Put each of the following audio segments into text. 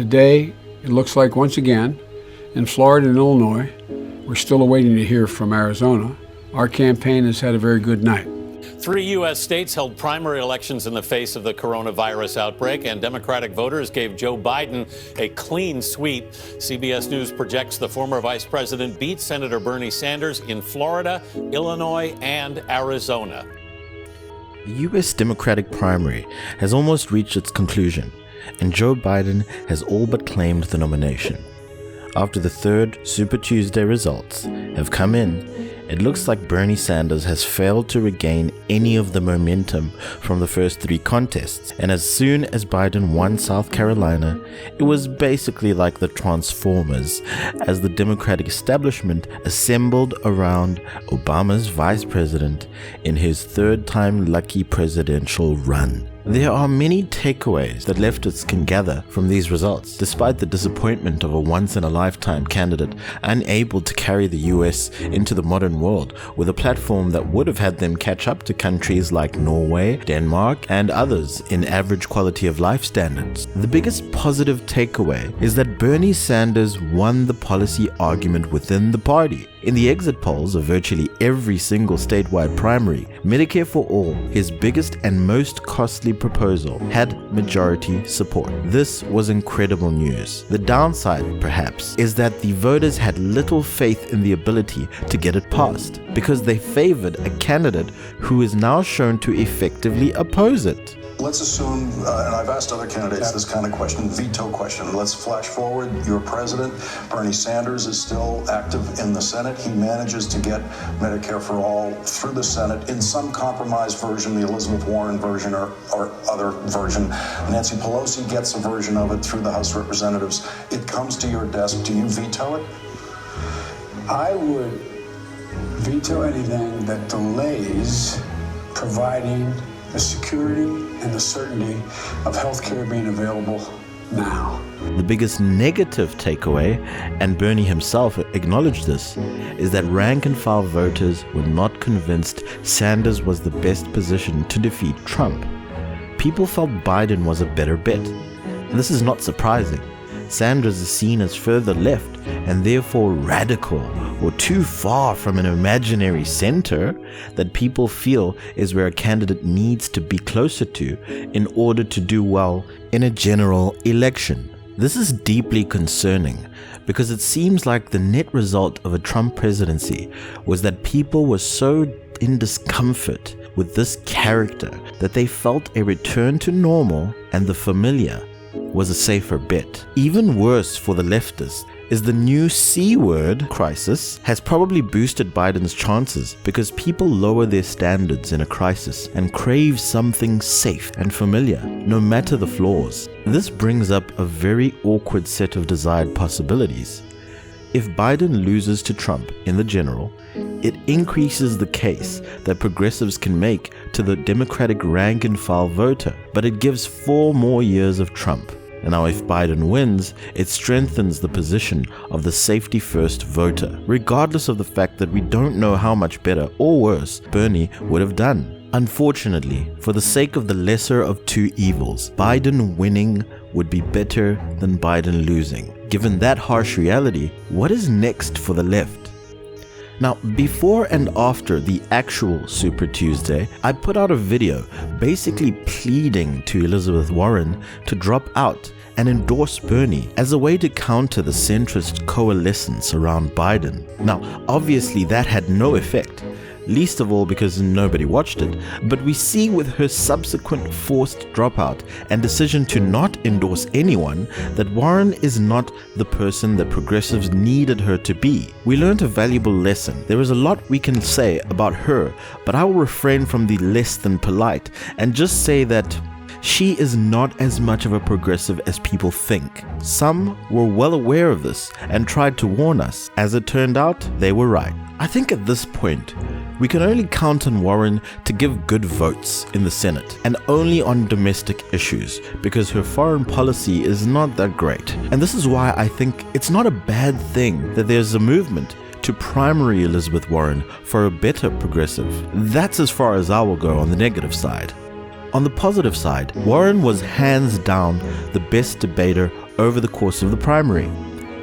today, it looks like once again, in Florida and Illinois, we're still awaiting to hear from Arizona. Our campaign has had a very good night. 3 U.S. states held primary elections in the face of the coronavirus outbreak, and Democratic voters gave Joe Biden a clean sweep. CBS News projects the former vice president beat Senator Bernie Sanders in Florida, Illinois, and Arizona. The U.S. Democratic primary has almost reached its conclusion, and Joe Biden has all but claimed the nomination. After the third Super Tuesday results have come in, it looks like Bernie Sanders has failed to regain any of the momentum from the first 3 contests, and as soon as Biden won South Carolina, it was basically like the Transformers as the Democratic establishment assembled around Obama's vice president in his third-time lucky presidential run. There are many takeaways that leftists can gather from these results, despite the disappointment of a once-in-a-lifetime candidate unable to carry the US into the modern world with a platform that would have had them catch up to countries like Norway, Denmark, and others in average quality of life standards. The biggest positive takeaway is that Bernie Sanders won the policy argument within the party. In the exit polls of virtually every single statewide primary, Medicare for All, his biggest and most costly proposal, had majority support. This was incredible news. The downside, perhaps, is that the voters had little faith in the ability to get it passed, because they favored a candidate who is now shown to effectively oppose it. Let's assume, and I've asked other candidates this kind of question, veto question. Let's flash forward. Your president, Bernie Sanders, is still active in the Senate. He manages to get Medicare for All through the Senate in some compromised version, the Elizabeth Warren version or other version. Nancy Pelosi gets a version of it through the House of Representatives. It comes to your desk. Do you veto it? I would veto anything that delays providing the security and the certainty of health care being available now. The biggest negative takeaway, and Bernie himself acknowledged this, is that rank-and-file voters were not convinced Sanders was the best position to defeat Trump. People felt Biden was a better bet. And this is not surprising. Sanders is seen as further left and therefore radical or too far from an imaginary center that people feel is where a candidate needs to be closer to in order to do well in a general election. This is deeply concerning because it seems like the net result of a Trump presidency was that people were so in discomfort with this character that they felt a return to normal and the familiar was a safer bet. Even worse for the leftists is the new C word crisis has probably boosted Biden's chances because people lower their standards in a crisis and crave something safe and familiar, no matter the flaws. This brings up a very awkward set of desired possibilities. If Biden loses to Trump in the general, it increases the case that progressives can make to the Democratic rank-and-file voter, but it gives 4 more years of Trump. And now if Biden wins, it strengthens the position of the safety-first voter, regardless of the fact that we don't know how much better or worse Bernie would have done. Unfortunately, for the sake of the lesser of 2 evils, Biden winning would be better than Biden losing. Given that harsh reality, what is next for the left? Now, before and after the actual Super Tuesday, I put out a video basically pleading to Elizabeth Warren to drop out and endorse Bernie as a way to counter the centrist coalescence around Biden. Now, obviously that had no effect, least of all because nobody watched it, but we see with her subsequent forced dropout and decision to not endorse anyone that Warren is not the person that progressives needed her to be. We learned a valuable lesson. There is a lot we can say about her, but I will refrain from the less than polite and just say that she is not as much of a progressive as people think. Some were well aware of this and tried to warn us. As it turned out, they were right. I think at this point, we can only count on Warren to give good votes in the Senate, and only on domestic issues, because her foreign policy is not that great. And this is why I think it's not a bad thing that there's a movement to primary Elizabeth Warren for a better progressive. That's as far as I will go on the negative side. On the positive side, Warren was hands down the best debater over the course of the primary.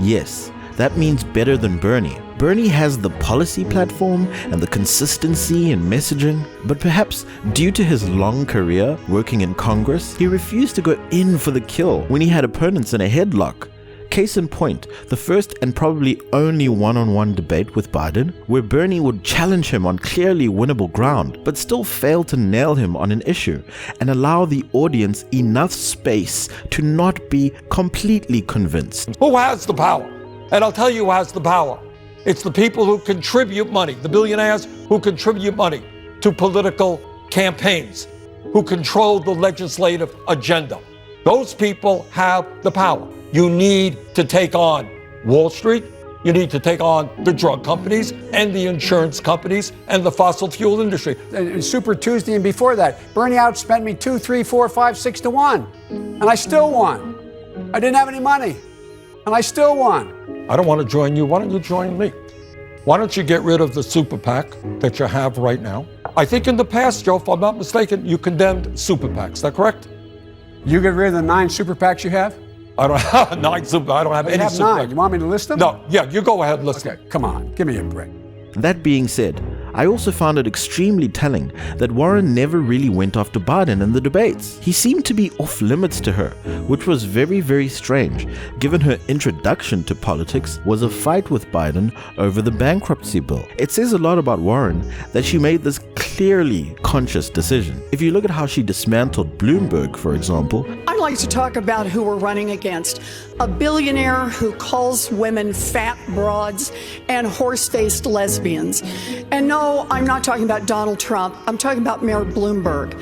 Yes, that means better than Bernie. Bernie has the policy platform and the consistency in messaging, but perhaps due to his long career working in Congress, he refused to go in for the kill when he had opponents in a headlock. Case in point, the first and probably only one-on-one debate with Biden, where Bernie would challenge him on clearly winnable ground, but still fail to nail him on an issue and allow the audience enough space to not be completely convinced. Who has the power? And I'll tell you who has the power. It's the people who contribute money, the billionaires who contribute money to political campaigns, who control the legislative agenda. Those people have the power. You need to take on Wall Street. You need to take on the drug companies and the insurance companies and the fossil fuel industry. And Super Tuesday and before that, Bernie outspent me 2, 3, 4, 5, 6 to 1. And I still won. I didn't have any money. And I still won. I don't want to join you. Why don't you join me? Why don't you get rid of the super PAC that you have right now? I think in the past, Joe, if I'm not mistaken, you condemned super PACs. Is that correct? You get rid of the 9 super PACs you have? I don't have 9 super. I don't have any have super 9. PACs. You want me to list them? No. Yeah, you go ahead. List them. Okay, come on. Give me a break. That being said, I also found it extremely telling that Warren never really went after Biden in the debates. He seemed to be off limits to her, which was very, very strange, given her introduction to politics was a fight with Biden over the bankruptcy bill. It says a lot about Warren that she made this clearly conscious decision. If you look at how she dismantled Bloomberg, for example. I'd like to talk about who we're running against. A billionaire who calls women fat broads and horse-faced lesbians. And no, I'm not talking about Donald Trump. I'm talking about Mayor Bloomberg.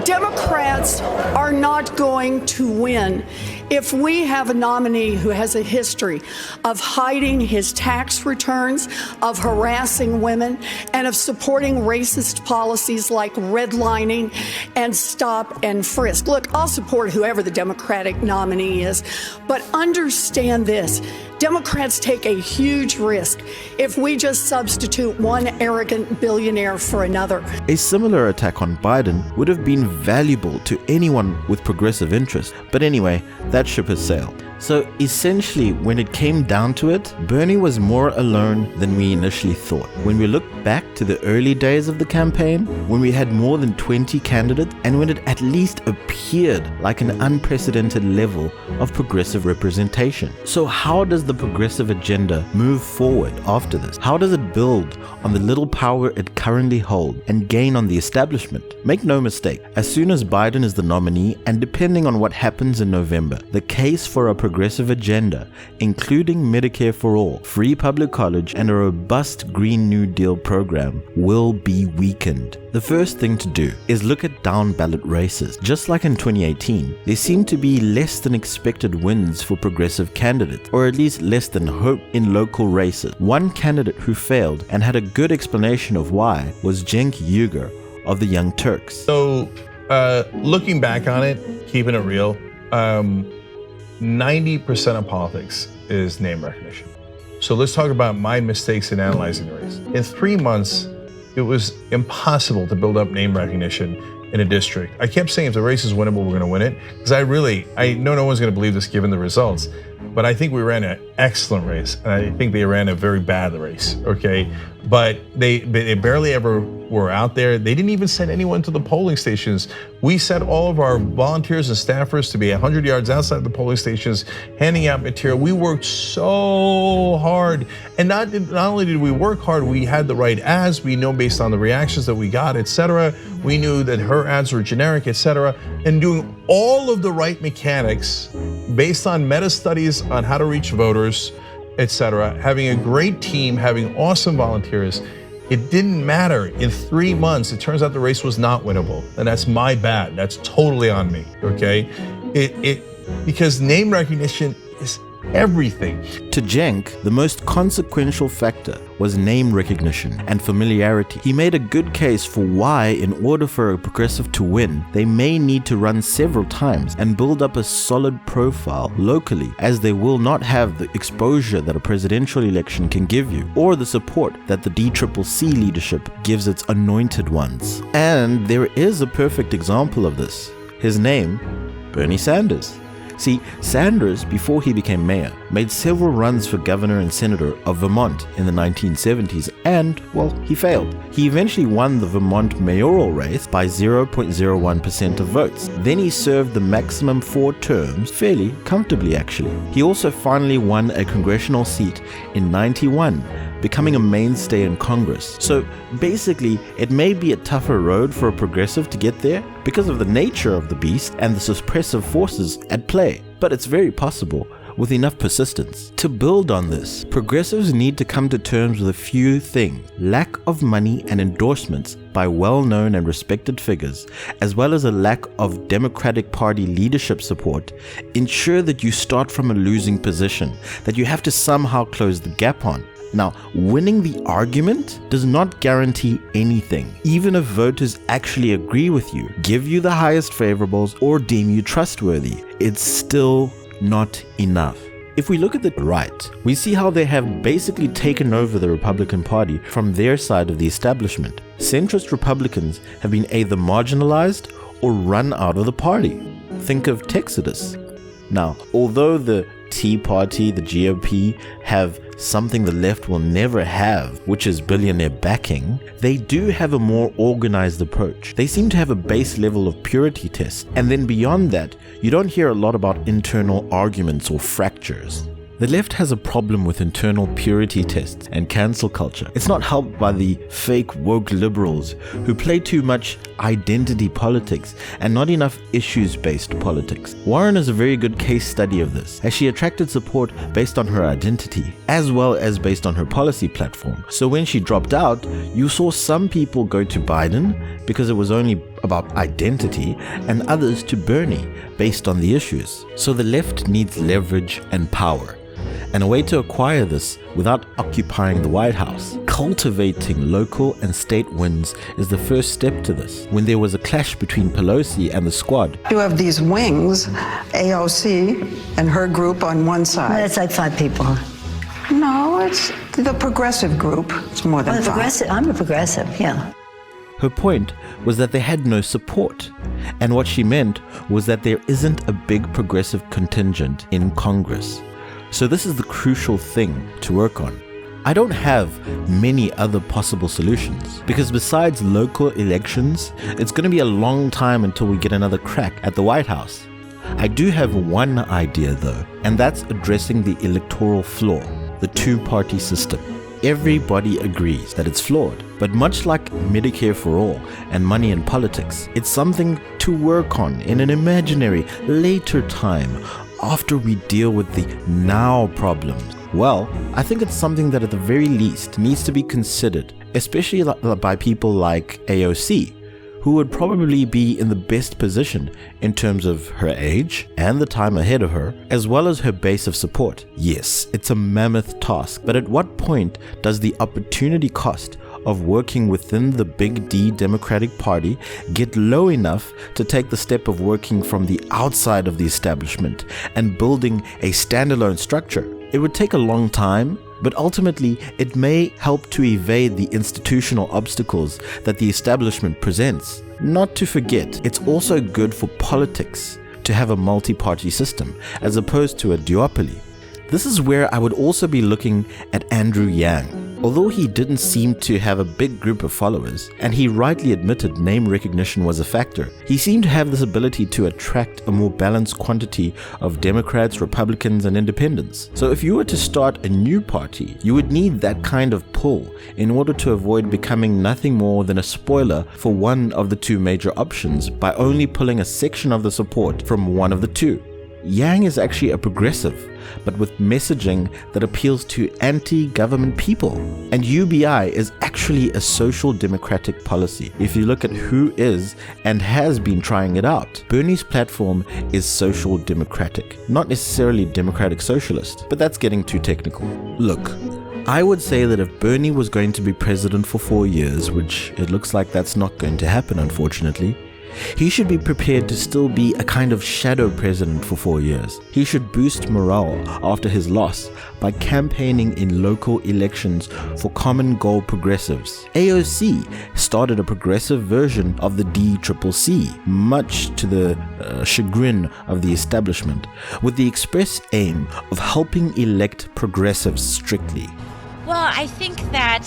Democrats are not going to win if we have a nominee who has a history of hiding his tax returns, of harassing women, and of supporting racist policies like redlining and stop and frisk. Look, I'll support whoever the Democratic nominee is, but understand this. Democrats take a huge risk if we just substitute one arrogant billionaire for another. A similar attack on Biden would have been valuable to anyone with progressive interest. But anyway, that ship has sailed. So essentially, when it came down to it, Bernie was more alone than we initially thought. When we look back to the early days of the campaign, when we had more than 20 candidates, and when it at least appeared like an unprecedented level of progressive representation. So how does the progressive agenda move forward after this? How does it build on the little power it currently holds and gain on the establishment? Make no mistake, as soon as Biden is the nominee, and depending on what happens in November, the case for a progressive agenda, including Medicare for all, free public college, and a robust Green New Deal program, will be weakened. The first thing to do is look at down-ballot races. Just like in 2018, there seem to be less than expected wins for progressive candidates, or at least less than hope in local races. One candidate who failed and had a good explanation of why was Cenk Uygur of the Young Turks. So, looking back on it, keeping it real, 90% of politics is name recognition. So let's talk about my mistakes in analyzing the race. In 3 months, it was impossible to build up name recognition in a district. I kept saying if the race is winnable, we're gonna win it. Because I know no one's gonna believe this given the results, but I think we ran an excellent race. And I think they ran a very bad race, okay? But they barely ever were out there. They didn't even send anyone to the polling stations. We sent all of our volunteers and staffers to be 100 yards outside the polling stations, handing out material. We worked so hard. And not only did we work hard, we had the right ads. We know based on the reactions that we got, etc. We knew that her ads were generic, etc. And doing all of the right mechanics based on meta studies on how to reach voters, etc. Having a great team, having awesome volunteers. It didn't matter. In 3 months, it turns out the race was not winnable. And that's my bad. That's totally on me, okay? Because name recognition is everything. To Cenk, the most consequential factor was name recognition and familiarity. He made a good case for why, in order for a progressive to win, they may need to run several times and build up a solid profile locally, as they will not have the exposure that a presidential election can give you, or the support that the DCCC leadership gives its anointed ones. And there is a perfect example of this. His name, Bernie Sanders. See, Sanders, before he became mayor, made several runs for governor and senator of Vermont in the 1970s and, well, he failed. He eventually won the Vermont mayoral race by 0.01% of votes. Then he served the maximum 4 terms fairly comfortably, actually. He also finally won a congressional seat in 91, becoming a mainstay in Congress. So basically, it may be a tougher road for a progressive to get there because of the nature of the beast and the suppressive forces at play, but it's very possible with enough persistence. To build on this, progressives need to come to terms with a few things: lack of money and endorsements by well-known and respected figures, as well as a lack of Democratic Party leadership support. Ensure that you start from a losing position that you have to somehow close the gap on. Now, winning the argument does not guarantee anything. Even if voters actually agree with you, give you the highest favorables, or deem you trustworthy, it's still not enough. If we look at the right, we see how they have basically taken over the Republican Party from their side of the establishment. Centrist Republicans have been either marginalized or run out of the party. Think of Texas. Now, although the Tea Party, the GOP, have something the left will never have, which is billionaire backing, they do have a more organized approach. They seem to have a base level of purity test, and then beyond that, you don't hear a lot about internal arguments or fractures. The left has a problem with internal purity tests and cancel culture. It's not helped by the fake woke liberals who play too much identity politics and not enough issues-based politics. Warren is a very good case study of this, as she attracted support based on her identity, as well as based on her policy platform. So when she dropped out, you saw some people go to Biden because it was only about identity, and others to Bernie based on the issues. So the left needs leverage and power, and a way to acquire this without occupying the White House. Cultivating local and state wins is the first step to this. When there was a clash between Pelosi and the squad, you have these wings, AOC and her group on one side. That's like 5 people. No, it's the progressive group. It's more than 5. I'm a progressive, yeah. her point was that they had no support. And what she meant was that there isn't a big progressive contingent in Congress. So this is the crucial thing to work on. I don't have many other possible solutions, because besides local elections, it's going to be a long time until we get another crack at the White House. I do have one idea though, and that's addressing the electoral flaw, the two-party system. Everybody agrees that it's flawed, but much like Medicare for all and money in politics, it's something to work on in an imaginary later time after we deal with the now problems. Well, I think it's something that at the very least needs to be considered, especially by people like AOC, who would probably be in the best position in terms of her age and the time ahead of her, as well as her base of support. Yes, it's a mammoth task, but at what point does the opportunity cost of working within the Big D Democratic Party get low enough to take the step of working from the outside of the establishment and building a standalone structure? It would take a long time, but ultimately it may help to evade the institutional obstacles that the establishment presents. Not to forget, it's also good for politics to have a multi-party system as opposed to a duopoly. This is where I would also be looking at Andrew Yang. Although he didn't seem to have a big group of followers, and he rightly admitted name recognition was a factor, he seemed to have this ability to attract a more balanced quantity of Democrats, Republicans, and independents. So if you were to start a new party, you would need that kind of pull in order to avoid becoming nothing more than a spoiler for one of the two major options by only pulling a section of the support from one of the two. Yang is actually a progressive, but with messaging that appeals to anti-government people. And UBI is actually a social democratic policy. If you look at who is and has been trying it out, Bernie's platform is social democratic, not necessarily democratic socialist, but that's getting too technical. Look, I would say that if Bernie was going to be president for 4 years, which it looks like that's not going to happen unfortunately, He should be prepared to still be a kind of shadow president for 4 years. He should boost morale after his loss by campaigning in local elections for common goal progressives. AOC started a progressive version of the DCCC, much to the chagrin of the establishment, with the express aim of helping elect progressives strictly. Well, I think that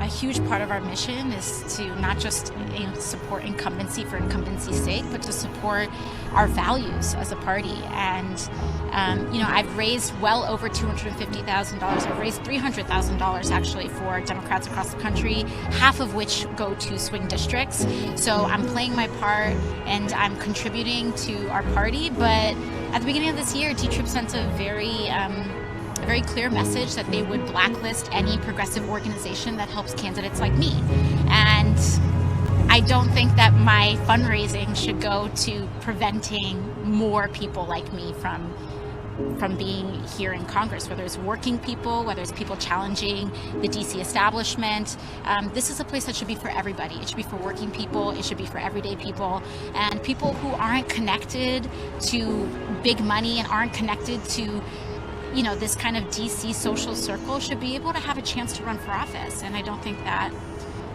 a huge part of our mission is to not just support incumbency for incumbency's sake, but to support our values as a party. And I've raised well over $250,000. I've raised $300,000 actually for Democrats across the country, half of which go to swing districts. So I'm playing my part and I'm contributing to our party. But at the beginning of this year, DTRIP sent a very clear message that they would blacklist any progressive organization that helps candidates like me. And I don't think that my fundraising should go to preventing more people like me from being here in Congress, whether it's working people, whether it's people challenging the DC establishment. This is a place that should be for everybody. It should be for working people. It should be for everyday people. And people who aren't connected to big money and aren't connected to this kind of DC social circle should be able to have a chance to run for office. And I don't think that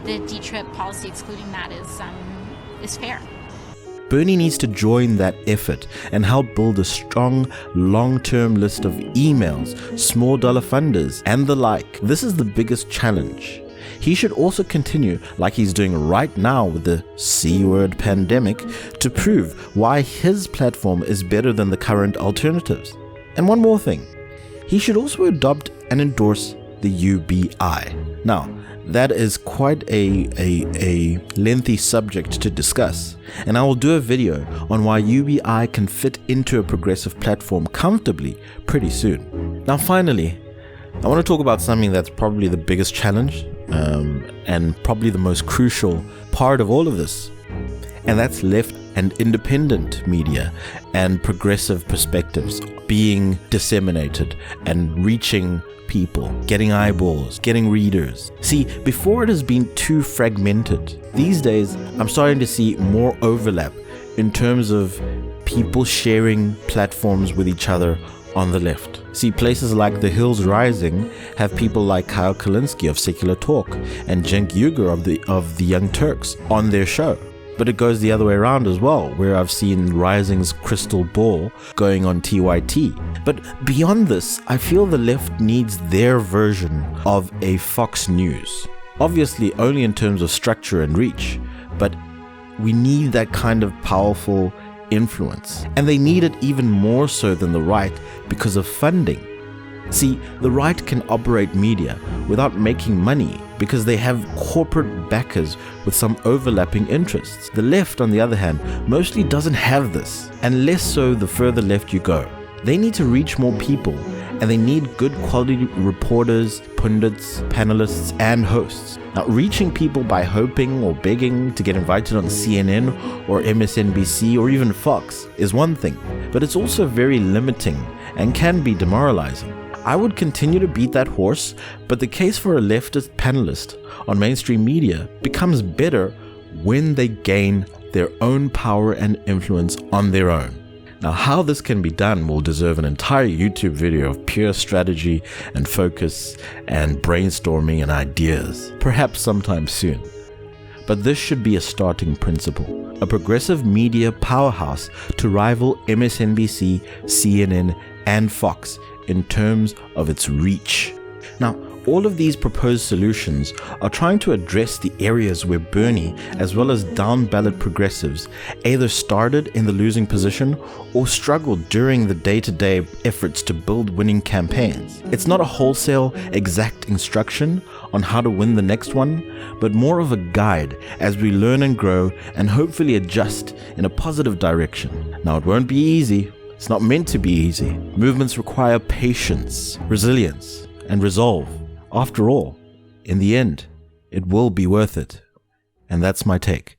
the DTRIP policy excluding that is fair. Bernie needs to join that effort and help build a strong, long-term list of emails, small dollar funders, and the like. This is the biggest challenge. He should also continue, like he's doing right now with the C-word pandemic, to prove why his platform is better than the current alternatives. And one more thing. He should also adopt and endorse the UBI. Now, that is quite a lengthy subject to discuss, and I will do a video on why UBI can fit into a progressive platform comfortably pretty soon. Now, finally, I want to talk about something that's probably the biggest challenge and probably the most crucial part of all of this, and that's left and independent media and progressive perspectives being disseminated and reaching people, getting eyeballs, getting readers. See, before it has been too fragmented. These days, I'm starting to see more overlap in terms of people sharing platforms with each other on the left. See, places like The Hills Rising have people like Kyle Kalinske of Secular Talk and Cenk Uygur of the Young Turks on their show. But it goes the other way around as well, where I've seen Rising's Crystal Ball going on TYT. But beyond this, I feel the left needs their version of a Fox News. Obviously only in terms of structure and reach, but we need that kind of powerful influence. And they need it even more so than the right because of funding. See, the right can operate media without making money because they have corporate backers with some overlapping interests. The left, on the other hand, mostly doesn't have this, and less so the further left you go. They need to reach more people, and they need good quality reporters, pundits, panelists, and hosts. Now, reaching people by hoping or begging to get invited on CNN or MSNBC or even Fox is one thing, but it's also very limiting and can be demoralizing. I would continue to beat that horse, but the case for a leftist panelist on mainstream media becomes better when they gain their own power and influence on their own. Now, how this can be done will deserve an entire YouTube video of pure strategy and focus and brainstorming and ideas, perhaps sometime soon. But this should be a starting principle, a progressive media powerhouse to rival MSNBC, CNN, and Fox in terms of its reach. Now, all of these proposed solutions are trying to address the areas where Bernie, as well as down-ballot progressives, either started in the losing position or struggled during the day-to-day efforts to build winning campaigns. It's not a wholesale, exact instruction on how to win the next one, but more of a guide as we learn and grow and hopefully adjust in a positive direction. Now, it won't be easy. It's not meant to be easy. Movements require patience, resilience, and resolve. After all, in the end, it will be worth it. And that's my take.